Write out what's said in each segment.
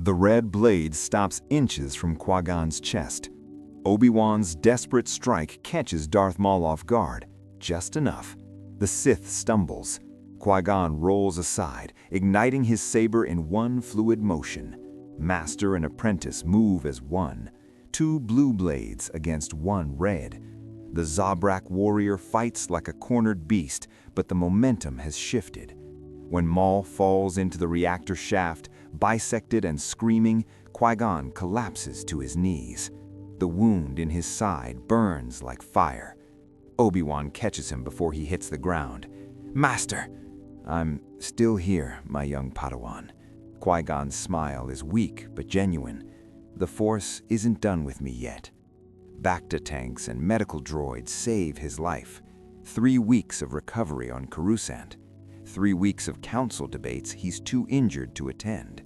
The red blade stops inches from Qui Gon's chest. Obi-Wan's desperate strike catches Darth Maul off guard, just enough. The Sith stumbles. Qui Gon rolls aside, igniting his saber in one fluid motion. Master and apprentice move as one. Two blue blades against one red. The Zabrak warrior fights like a cornered beast, but the momentum has shifted. When Maul falls into the reactor shaft, bisected and screaming, Qui Gon collapses to his knees. The wound in his side burns like fire. Obi-Wan catches him before he hits the ground. "Master!" "I'm still here, my young Padawan." Qui Gon's smile is weak but genuine. "The Force isn't done with me yet." Bacta tanks and medical droids save his life. 3 weeks of recovery on Coruscant. 3 weeks of council debates he's too injured to attend.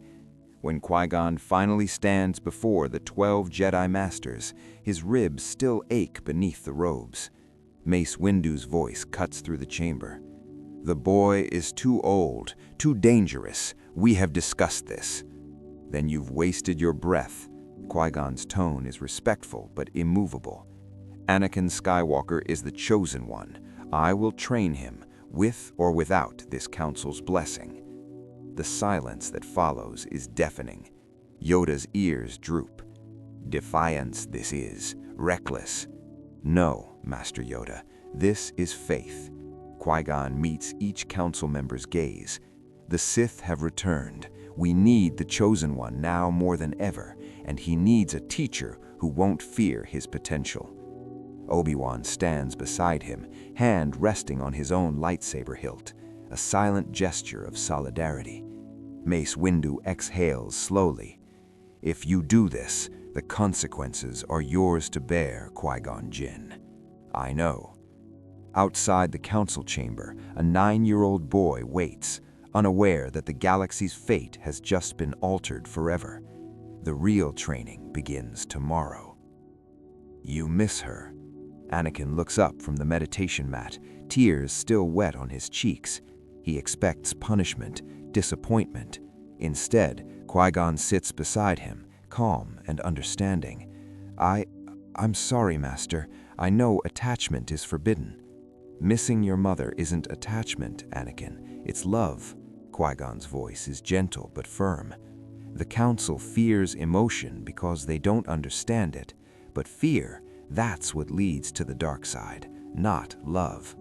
When Qui-Gon finally stands before the 12 Jedi Masters, his ribs still ache beneath the robes. Mace Windu's voice cuts through the chamber. "The boy is too old, too dangerous. We have discussed this." "Then you've wasted your breath." Qui-Gon's tone is respectful but immovable. "Anakin Skywalker is the chosen one. I will train him, with or without this council's blessing." The silence that follows is deafening. Yoda's ears droop. "Defiance this is, reckless." "No, Master Yoda, this is faith." Qui-Gon meets each council member's gaze. "The Sith have returned. We need the chosen one now more than ever, and he needs a teacher who won't fear his potential." Obi-Wan stands beside him, hand resting on his own lightsaber hilt, a silent gesture of solidarity. Mace Windu exhales slowly. "If you do this, the consequences are yours to bear, Qui Gon Jinn." "I know." Outside the council chamber, a 9-year-old boy waits, unaware that the galaxy's fate has just been altered forever. The real training begins tomorrow. "You miss her." Anakin looks up from the meditation mat, tears still wet on his cheeks. He expects punishment, disappointment. Instead, Qui-Gon sits beside him, calm and understanding. I'm sorry, Master. I know attachment is forbidden." "Missing your mother isn't attachment, Anakin. It's love." Qui-Gon's voice is gentle but firm. "The Council fears emotion because they don't understand it, but fear, that's what leads to the dark side, not love."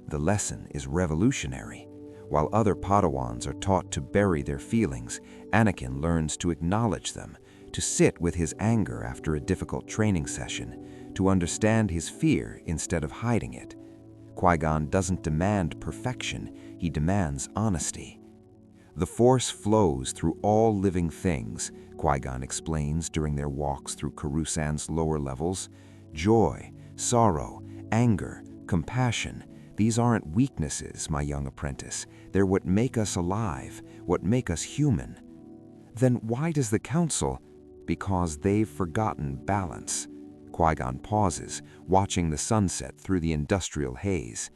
The lesson is revolutionary. While other Padawans are taught to bury their feelings, Anakin learns to acknowledge them, to sit with his anger after a difficult training session, to understand his fear instead of hiding it. Qui-Gon doesn't demand perfection, he demands honesty. "The Force flows through all living things," Qui-Gon explains during their walks through Coruscant's lower levels. "Joy, sorrow, anger, compassion. These aren't weaknesses, my young apprentice. They're what make us alive, what make us human." "Then why does the Council?" "Because they've forgotten balance." Qui-Gon pauses, watching the sunset through the industrial haze.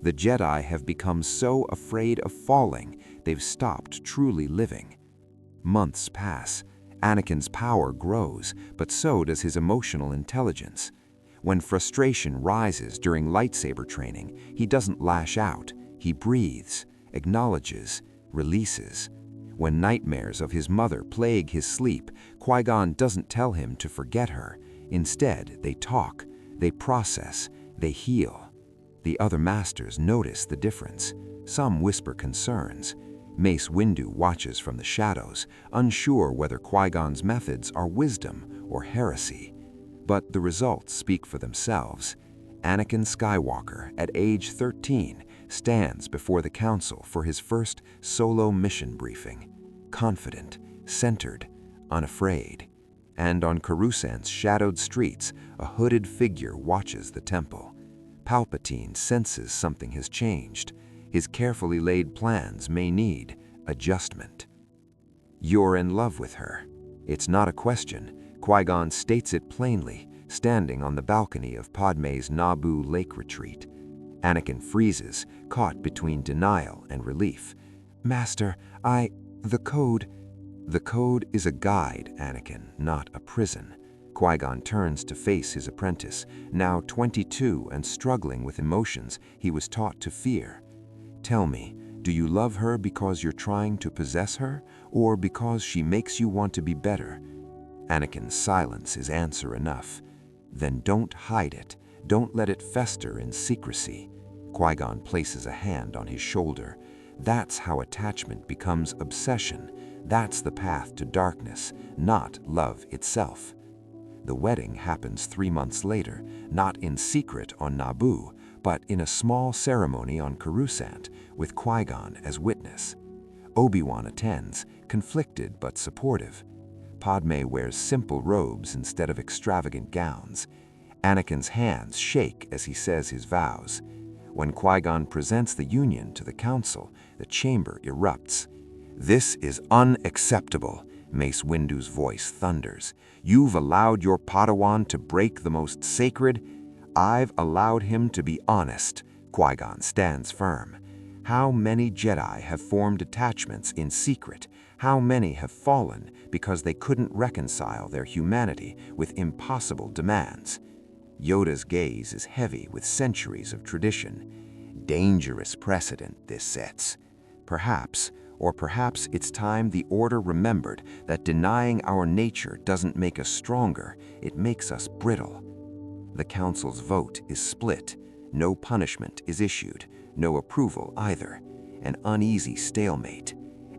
"The Jedi have become so afraid of falling, they've stopped truly living." Months pass. Anakin's power grows, but so does his emotional intelligence. When frustration rises during lightsaber training, he doesn't lash out. He breathes, acknowledges, releases. When nightmares of his mother plague his sleep, Qui-Gon doesn't tell him to forget her. Instead, they talk, they process, they heal. The other masters notice the difference. Some whisper concerns. Mace Windu watches from the shadows, unsure whether Qui-Gon's methods are wisdom or heresy. But the results speak for themselves. Anakin Skywalker, at age 13, stands before the Council for his first solo mission briefing. Confident, centered, unafraid. And on Coruscant's shadowed streets, a hooded figure watches the temple. Palpatine senses something has changed. His carefully laid plans may need adjustment. "You're in love with her." It's not a question. Qui-Gon states it plainly, standing on the balcony of Padme's Naboo lake retreat. Anakin freezes, caught between denial and relief. "Master, the code..." The code is a guide, Anakin, not a prison. Qui-Gon turns to face his apprentice, now 22 and struggling with emotions he was taught to fear. Tell me, do you love her because you're trying to possess her, or because she makes you want to be better? Anakin's silence is answer enough. Then don't hide it. Don't let it fester in secrecy. Qui-Gon places a hand on his shoulder. That's how attachment becomes obsession. That's the path to darkness, not love itself. The wedding happens 3 months later, not in secret on Naboo, but in a small ceremony on Coruscant, with Qui-Gon as witness. Obi-Wan attends, conflicted but supportive. Padme wears simple robes instead of extravagant gowns. Anakin's hands shake as he says his vows. When Qui-Gon presents the union to the council, the chamber erupts. "This is unacceptable," Mace Windu's voice thunders. "You've allowed your Padawan to break the most sacred." "I've allowed him to be honest," Qui-Gon stands firm. How many Jedi have formed attachments in secret? How many have fallen because they couldn't reconcile their humanity with impossible demands? Yoda's gaze is heavy with centuries of tradition. Dangerous precedent this sets. Perhaps it's time the Order remembered that denying our nature doesn't make us stronger, it makes us brittle. The Council's vote is split. No punishment is issued, no approval either. An uneasy stalemate.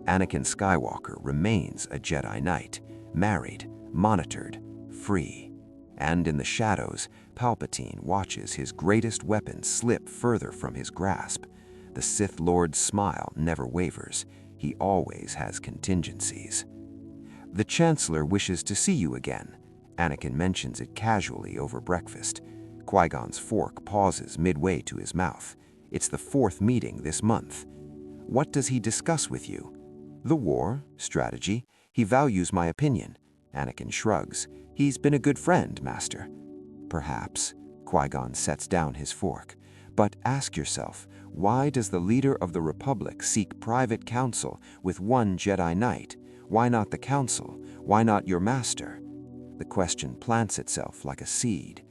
Anakin Skywalker remains a Jedi Knight, married, monitored, free. And in the shadows, Palpatine watches his greatest weapon slip further from his grasp. The Sith Lord's smile never wavers. He always has contingencies. "The Chancellor wishes to see you again." Anakin mentions it casually over breakfast. Qui-Gon's fork pauses midway to his mouth. It's the 4th meeting this month. "What does he discuss with you?" "The war, strategy. He values my opinion." Anakin shrugs. "He's been a good friend, Master." "Perhaps." Qui-Gon sets down his fork. "But ask yourself, why does the leader of the Republic seek private counsel with one Jedi Knight? Why not the Council? Why not your Master?" The question plants itself like a seed.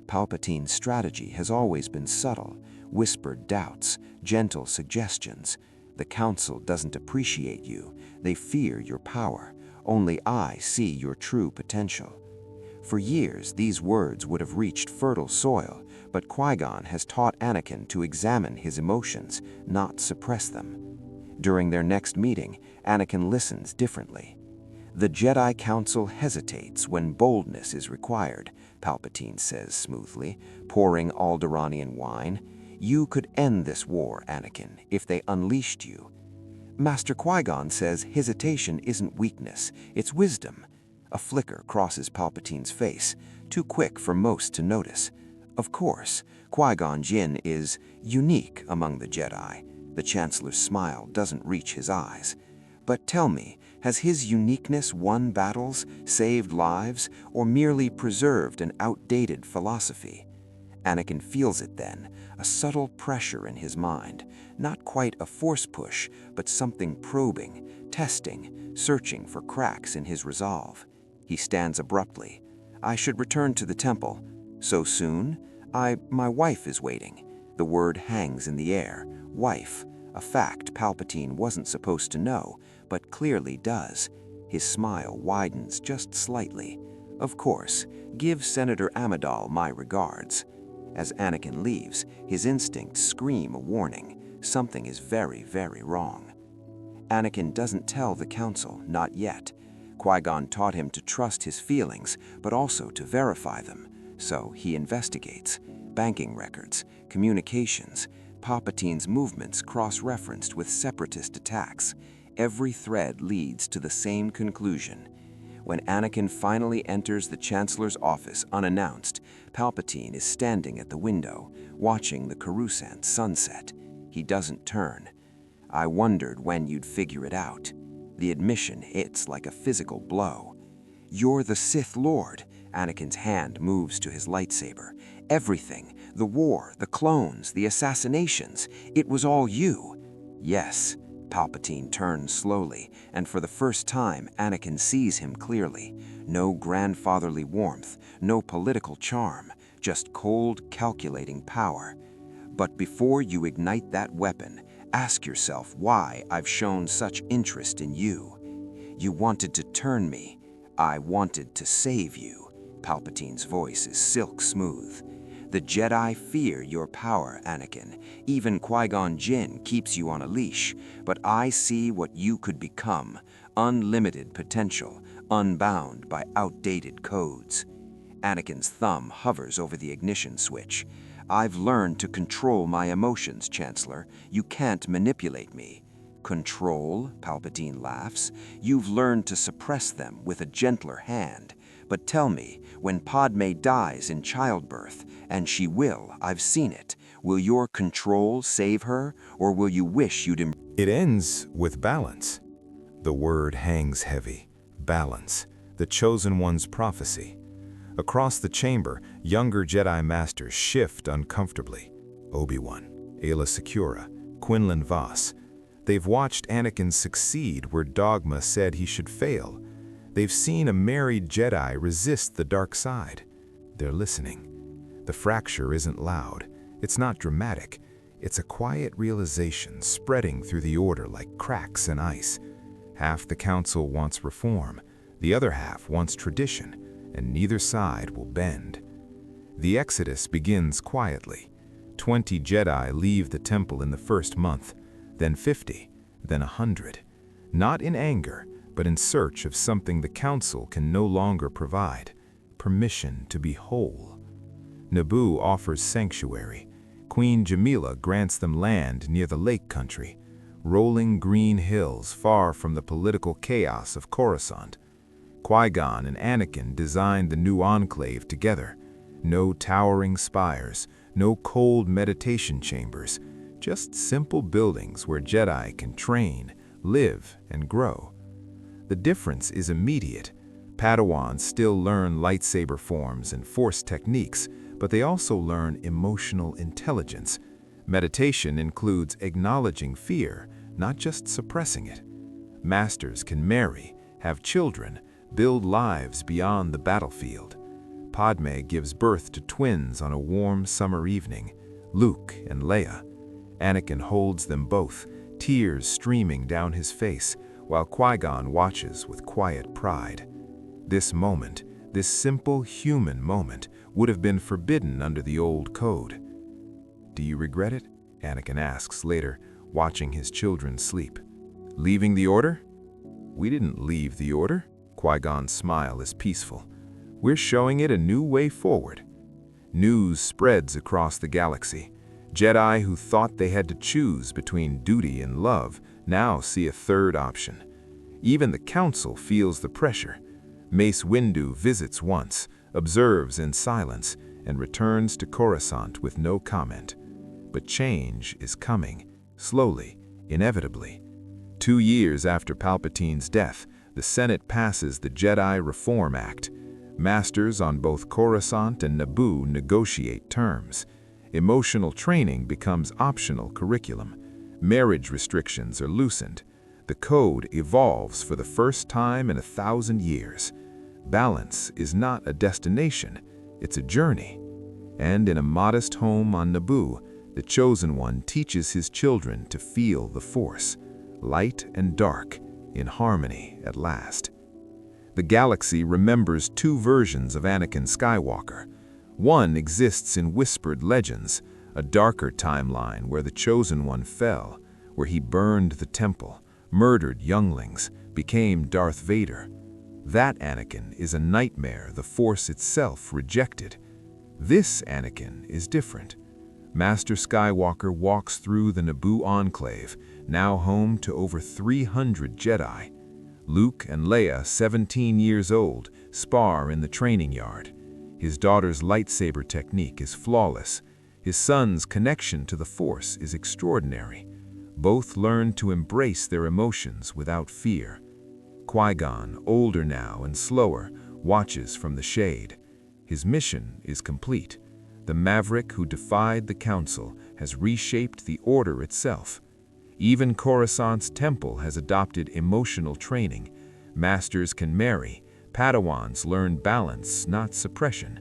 Palpatine's strategy has always been subtle, whispered doubts, gentle suggestions. The Council doesn't appreciate you. They fear your power. Only I see your true potential. For years, these words would have reached fertile soil, but Qui-Gon has taught Anakin to examine his emotions, not suppress them. During their next meeting, Anakin listens differently. "The Jedi Council hesitates when boldness is required," Palpatine says smoothly, pouring Alderaanian wine. "You could end this war, Anakin, if they unleashed you." Master Qui-Gon says hesitation isn't weakness, it's wisdom. A flicker crosses Palpatine's face, too quick for most to notice. Of course, Qui-Gon Jinn is unique among the Jedi. The Chancellor's smile doesn't reach his eyes. But tell me, has his uniqueness won battles, saved lives, or merely preserved an outdated philosophy? Anakin feels it then, a subtle pressure in his mind. Not quite a force push, but something probing, testing, searching for cracks in his resolve. He stands abruptly. "I should return to the temple." "So soon?" My wife is waiting." The word hangs in the air. Wife, a fact Palpatine wasn't supposed to know, but clearly does. His smile widens just slightly. "Of course, give Senator Amidala my regards." As Anakin leaves, his instincts scream a warning. Something is very, very wrong. Anakin doesn't tell the Council, not yet. Qui-Gon taught him to trust his feelings, but also to verify them. So he investigates. Banking records, communications, Palpatine's movements cross-referenced with separatist attacks. Every thread leads to the same conclusion. When Anakin finally enters the Chancellor's office unannounced, Palpatine is standing at the window, watching the Coruscant sunset. He doesn't turn. "I wondered when you'd figure it out." The admission hits like a physical blow. "You're the Sith Lord." Anakin's hand moves to his lightsaber. "Everything, the war, the clones, the assassinations, it was all you." "Yes." Palpatine turns slowly, and for the first time, Anakin sees him clearly. No grandfatherly warmth, no political charm, just cold, calculating power. But before you ignite that weapon, ask yourself why I've shown such interest in you. You wanted to turn me. I wanted to save you. Palpatine's voice is silk smooth. The Jedi fear your power, Anakin. Even Qui Gon Jinn keeps you on a leash, but I see what you could become. Unlimited potential, unbound by outdated codes. Anakin's thumb hovers over the ignition switch. I've learned to control my emotions, Chancellor. You can't manipulate me. Control? Palpatine laughs. You've learned to suppress them with a gentler hand. But tell me, when Padme dies in childbirth, and she will, I've seen it, will your control save her, or will you wish you'd... It ends with balance. The word hangs heavy. Balance. The Chosen One's prophecy. Across the chamber, younger Jedi Masters shift uncomfortably. Obi-Wan, Aayla Secura, Quinlan Vos. They've watched Anakin succeed where Dogma said he should fail. They've seen a married Jedi resist the dark side. They're listening. The fracture isn't loud. It's not dramatic. It's a quiet realization spreading through the Order like cracks in ice. Half the Council wants reform. The other half wants tradition, and neither side will bend. The Exodus begins quietly. 20 Jedi leave the temple in the first month, then 50, then 100. Not in anger, but in search of something the Council can no longer provide: permission to be whole. Naboo offers sanctuary. Queen Jamila grants them land near the lake country, rolling green hills far from the political chaos of Coruscant. Qui-Gon and Anakin designed the new enclave together. No towering spires, no cold meditation chambers, just simple buildings where Jedi can train, live, and grow. The difference is immediate. Padawans still learn lightsaber forms and force techniques, but they also learn emotional intelligence. Meditation includes acknowledging fear, not just suppressing it. Masters can marry, have children, build lives beyond the battlefield. Padme gives birth to twins on a warm summer evening, Luke and Leia. Anakin holds them both, tears streaming down his face, while Qui-Gon watches with quiet pride. This moment, this simple human moment, would have been forbidden under the old code. "Do you regret it?" Anakin asks later, watching his children sleep. "Leaving the Order?" "We didn't leave the Order." Qui-Gon's smile is peaceful. "We're showing it a new way forward." News spreads across the galaxy. Jedi who thought they had to choose between duty and love now see a third option. Even the Council feels the pressure. Mace Windu visits once, observes in silence, and returns to Coruscant with no comment. But change is coming, slowly, inevitably. 2 years after Palpatine's death, the Senate passes the Jedi Reform Act. Masters on both Coruscant and Naboo negotiate terms. Emotional training becomes optional curriculum. Marriage restrictions are loosened. The code evolves for the first time in 1,000 years. Balance is not a destination, it's a journey. And in a modest home on Naboo, the Chosen One teaches his children to feel the Force, light and dark, in harmony at last. The galaxy remembers 2 versions of Anakin Skywalker. One exists in whispered legends, a darker timeline where the Chosen One fell, where he burned the temple, murdered younglings, became Darth Vader. That Anakin is a nightmare the Force itself rejected. This Anakin is different. Master Skywalker walks through the Naboo enclave, now home to over 300 Jedi. Luke and Leia, 17 years old, spar in the training yard. His daughter's lightsaber technique is flawless. His son's connection to the Force is extraordinary. Both learn to embrace their emotions without fear. Qui-Gon, older now and slower, watches from the shade. His mission is complete. The maverick who defied the Council has reshaped the Order itself. Even Coruscant's temple has adopted emotional training. Masters can marry. Padawans learn balance, not suppression.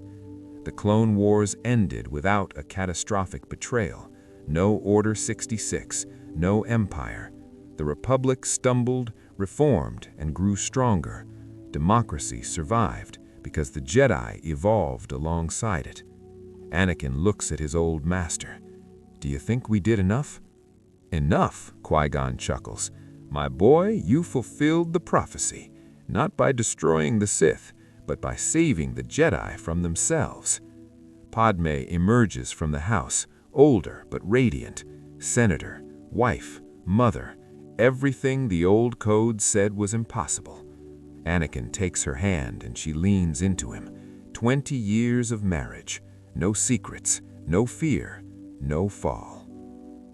The Clone Wars ended without a catastrophic betrayal. No Order 66, no Empire. The Republic stumbled, reformed, and grew stronger. Democracy survived because the Jedi evolved alongside it. Anakin looks at his old master. "Do you think we did enough?" "Enough," Qui-Gon chuckles. "My boy, you fulfilled the prophecy, not by destroying the Sith, but by saving the Jedi from themselves." Padme emerges from the house, older but radiant. Senator, wife, mother, everything the old code said was impossible. Anakin takes her hand and she leans into him. 20 years of marriage, no secrets, no fear, no fall.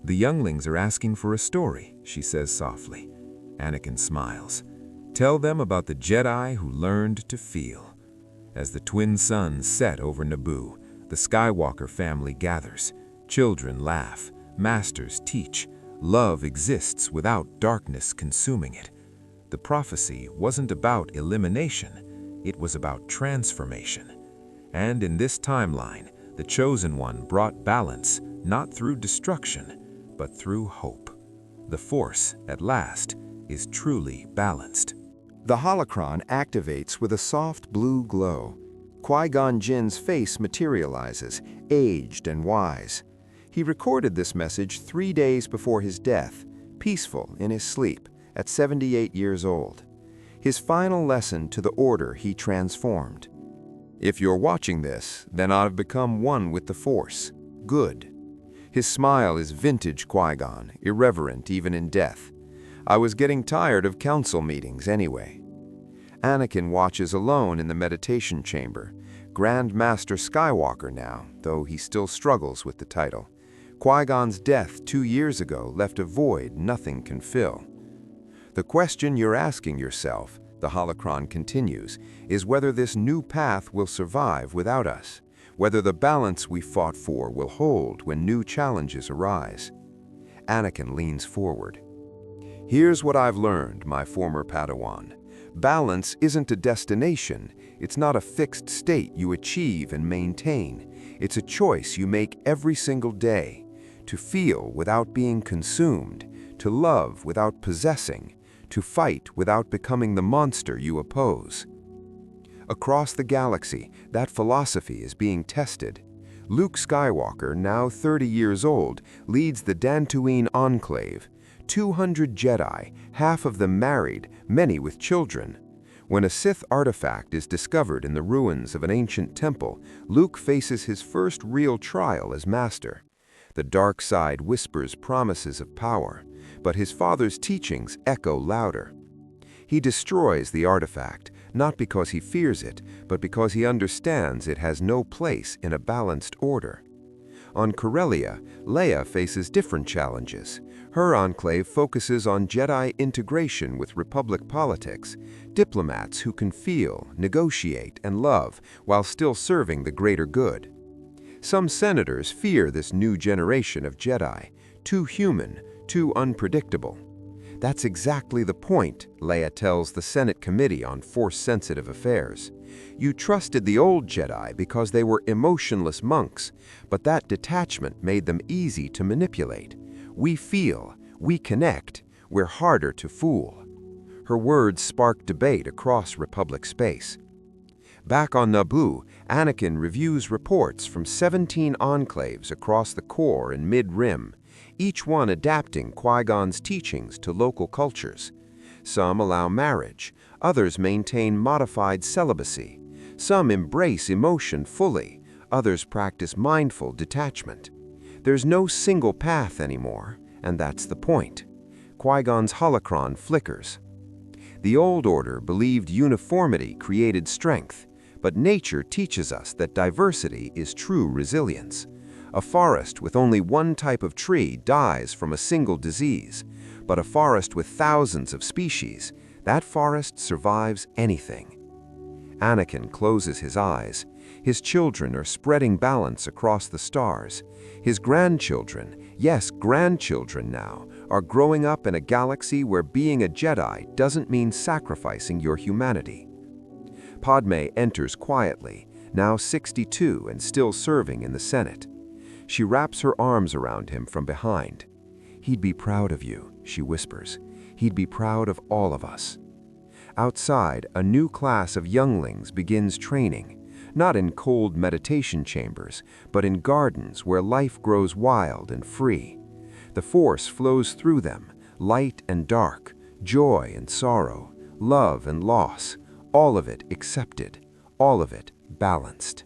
"The younglings are asking for a story," she says softly. Anakin smiles. "Tell them about the Jedi who learned to feel." As the twin suns set over Naboo, the Skywalker family gathers. Children laugh, masters teach. Love exists without darkness consuming it. The prophecy wasn't about elimination, it was about transformation. And in this timeline, the Chosen One brought balance, not through destruction, but through hope. The Force, at last, is truly balanced. The holocron activates with a soft blue glow. Qui Gon Jinn's face materializes, aged and wise. He recorded this message 3 days before his death, peaceful in his sleep, at 78 years old. His final lesson to the Order he transformed. "If you're watching this, then I've become one with the Force. Good." His smile is vintage Qui-Gon, irreverent even in death. "I was getting tired of council meetings anyway." Anakin watches alone in the meditation chamber. Grand Master Skywalker now, though he still struggles with the title. Qui-Gon's death 2 years ago left a void nothing can fill. "The question you're asking yourself," the holocron continues, "is whether this new path will survive without us, whether the balance we fought for will hold when new challenges arise." Anakin leans forward. "Here's what I've learned, my former Padawan. Balance isn't a destination. It's not a fixed state you achieve and maintain. It's a choice you make every single day. To feel without being consumed, to love without possessing, to fight without becoming the monster you oppose." Across the galaxy, that philosophy is being tested. Luke Skywalker, now 30 years old, leads the Dantooine Enclave. 200 Jedi, half of them married, many with children. When a Sith artifact is discovered in the ruins of an ancient temple, Luke faces his first real trial as master. The dark side whispers promises of power, but his father's teachings echo louder. He destroys the artifact, not because he fears it, but because he understands it has no place in a balanced order. On Corellia, Leia faces different challenges. Her enclave focuses on Jedi integration with Republic politics, diplomats who can feel, negotiate, and love while still serving the greater good. Some senators fear this new generation of Jedi, too human, too unpredictable. "That's exactly the point," Leia tells the Senate Committee on Force-Sensitive Affairs. "You trusted the old Jedi because they were emotionless monks, but that detachment made them easy to manipulate. We feel, we connect, we're harder to fool." Her words spark debate across Republic space. Back on Naboo, Anakin reviews reports from 17 enclaves across the core and mid-rim, each one adapting Qui-Gon's teachings to local cultures. Some allow marriage, others maintain modified celibacy. Some embrace emotion fully, others practice mindful detachment. There's no single path anymore, and that's the point. Qui-Gon's holocron flickers. The old order believed uniformity created strength, but nature teaches us that diversity is true resilience. A forest with only one type of tree dies from a single disease, but a forest with thousands of species, that forest survives anything. Anakin closes his eyes. His children are spreading balance across the stars. His grandchildren, yes, grandchildren now, are growing up in a galaxy where being a Jedi doesn't mean sacrificing your humanity. Padme enters quietly, now 62 and still serving in the Senate. She wraps her arms around him from behind. "He'd be proud of you," she whispers. "He'd be proud of all of us." Outside, a new class of younglings begins training, not in cold meditation chambers, but in gardens where life grows wild and free. The Force flows through them, light and dark, joy and sorrow, love and loss, all of it accepted, all of it balanced.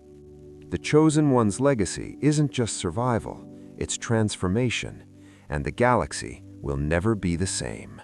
The Chosen One's legacy isn't just survival, it's transformation, and the galaxy will never be the same.